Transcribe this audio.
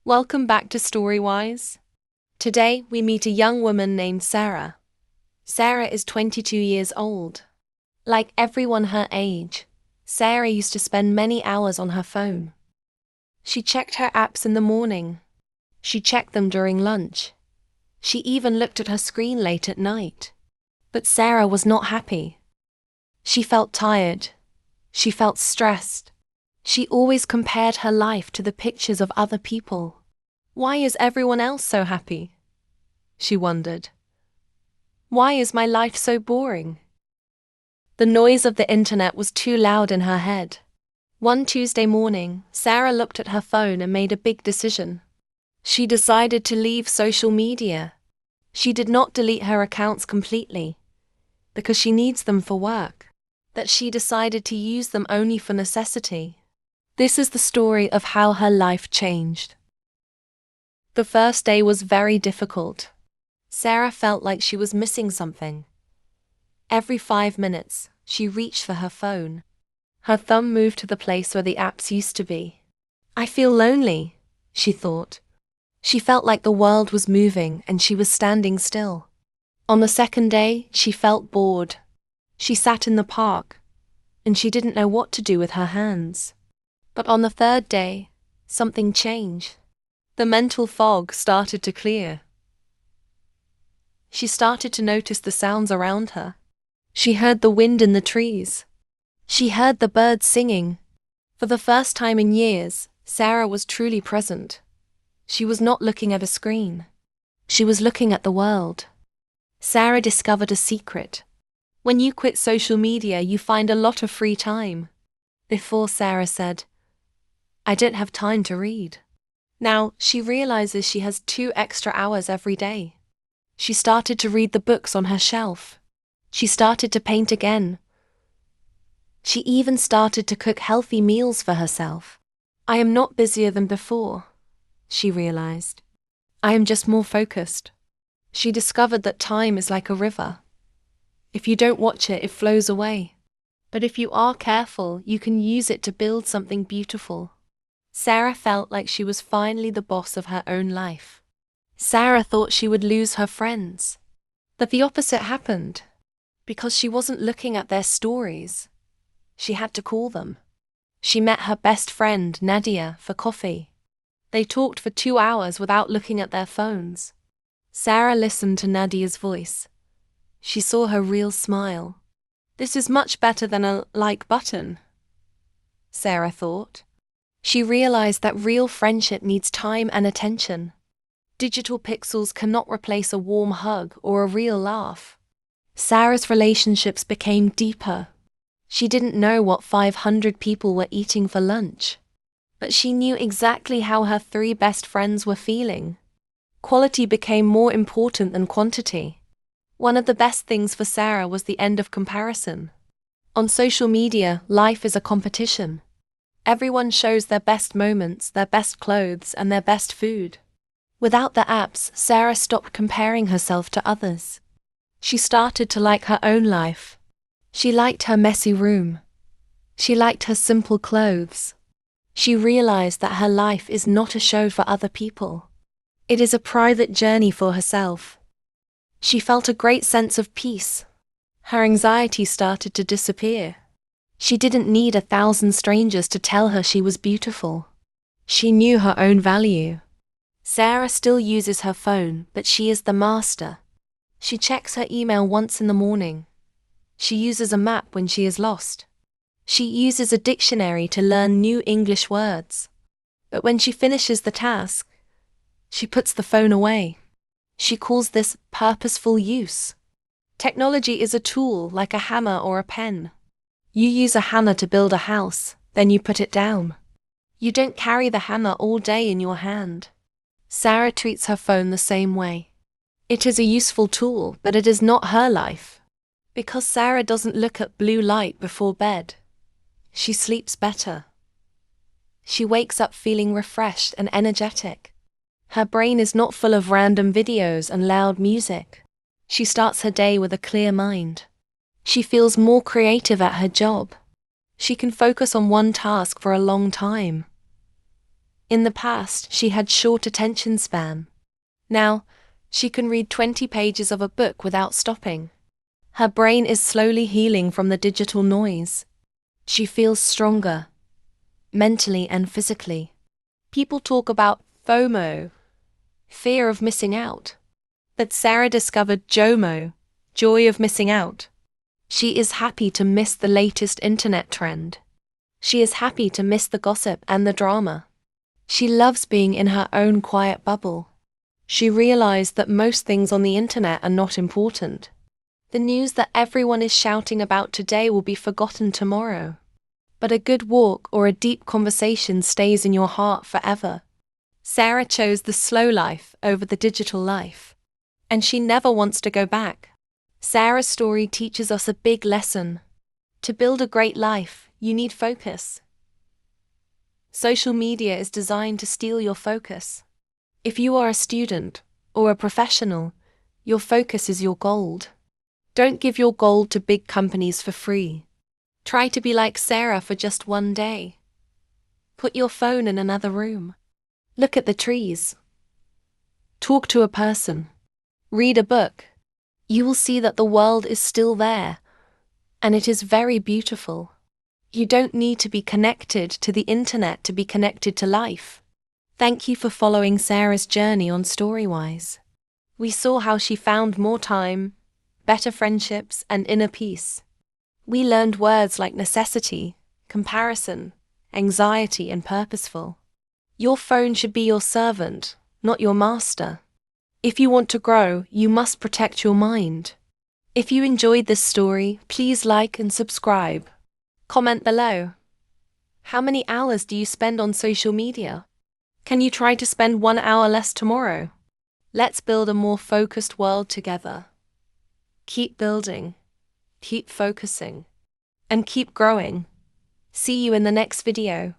Welcome back to Storywise. Today, we meet a young woman named Sarah. Sarah is 22 years old. Like everyone her age, Sarah used to spend many hours on her phone. She checked her apps in the morning. She checked them during lunch. She even looked at her screen late at night. But Sarah was not happy. She felt tired. She felt stressed. She always compared her life to the pictures of other people. Why is everyone else so happy? She wondered. Why is my life so boring? The noise of the internet was too loud in her head. One Tuesday morning, Sarah looked at her phone and made a big decision. She decided to leave social media. She did not delete her accounts completely, because she needs them for work. That she decided to use them only for necessity. This is the story of how her life changed. The first day was very difficult. Sarah felt like she was missing something. Every 5 minutes, she reached for her phone. Her thumb moved to the place where the apps used to be. I feel lonely, she thought. She felt like the world was moving and she was standing still. On the second day, she felt bored. She sat in the park, and she didn't know what to do with her hands. But on the third day, something changed. The mental fog started to clear. She started to notice the sounds around her. She heard the wind in the trees. She heard the birds singing. For the first time in years, Sarah was truly present. She was not looking at a screen. She was looking at the world. Sarah discovered a secret. When you quit social media, you find a lot of free time. Before, Sarah said, I don't have time to read. Now, she realizes she has 2 extra hours every day. She started to read the books on her shelf. She started to paint again. She even started to cook healthy meals for herself. I am not busier than before, she realized. I am just more focused. She discovered that time is like a river. If you don't watch it, it flows away. But if you are careful, you can use it to build something beautiful. Sarah felt like she was finally the boss of her own life. Sarah thought she would lose her friends. But the opposite happened. Because she wasn't looking at their stories. She had to call them. She met her best friend, Nadia, for coffee. They talked for 2 hours without looking at their phones. Sarah listened to Nadia's voice. She saw her real smile. This is much better than a like button, Sarah thought. She realized that real friendship needs time and attention. Digital pixels cannot replace a warm hug or a real laugh. Sarah's relationships became deeper. She didn't know what 500 people were eating for lunch. But she knew exactly how her 3 best friends were feeling. Quality became more important than quantity. One of the best things for Sarah was the end of comparison. On social media, life is a competition. Everyone shows their best moments, their best clothes, and their best food. Without the apps, Sarah stopped comparing herself to others. She started to like her own life. She liked her messy room. She liked her simple clothes. She realized that her life is not a show for other people. It is a private journey for herself. She felt a great sense of peace. Her anxiety started to disappear. She didn't need 1,000 strangers to tell her she was beautiful. She knew her own value. Sarah still uses her phone, but she is the master. She checks her email once in the morning. She uses a map when she is lost. She uses a dictionary to learn new English words. But when she finishes the task, she puts the phone away. She calls this purposeful use. Technology is a tool like a hammer or a pen. You use a hammer to build a house, then you put it down. You don't carry the hammer all day in your hand. Sarah treats her phone the same way. It is a useful tool, but it is not her life. Because Sarah doesn't look at blue light before bed, she sleeps better. She wakes up feeling refreshed and energetic. Her brain is not full of random videos and loud music. She starts her day with a clear mind. She feels more creative at her job. She can focus on one task for a long time. In the past, she had short attention span. Now, she can read 20 pages of a book without stopping. Her brain is slowly healing from the digital noise. She feels stronger, mentally and physically. People talk about FOMO, fear of missing out. But Sarah discovered JOMO, joy of missing out. She is happy to miss the latest internet trend. She is happy to miss the gossip and the drama. She loves being in her own quiet bubble. She realized that most things on the internet are not important. The news that everyone is shouting about today will be forgotten tomorrow. But a good walk or a deep conversation stays in your heart forever. Sarah chose the slow life over the digital life. And she never wants to go back. Sarah's story teaches us a big lesson. To build a great life, you need focus. Social media is designed to steal your focus. If you are a student or a professional, your focus is your gold. Don't give your gold to big companies for free. Try to be like Sarah for just one day. Put your phone in another room. Look at the trees. Talk to a person. Read a book. You will see that the world is still there, and it is very beautiful. You don't need to be connected to the internet to be connected to life. Thank you for following Sarah's journey on Storywise. We saw how she found more time, better friendships, and inner peace. We learned words like necessity, comparison, anxiety, and purposeful. Your phone should be your servant, not your master. If you want to grow, you must protect your mind. If you enjoyed this story, please like and subscribe. Comment below. How many hours do you spend on social media? Can you try to spend 1 hour less tomorrow? Let's build a more focused world together. Keep building, keep focusing, and keep growing. See you in the next video.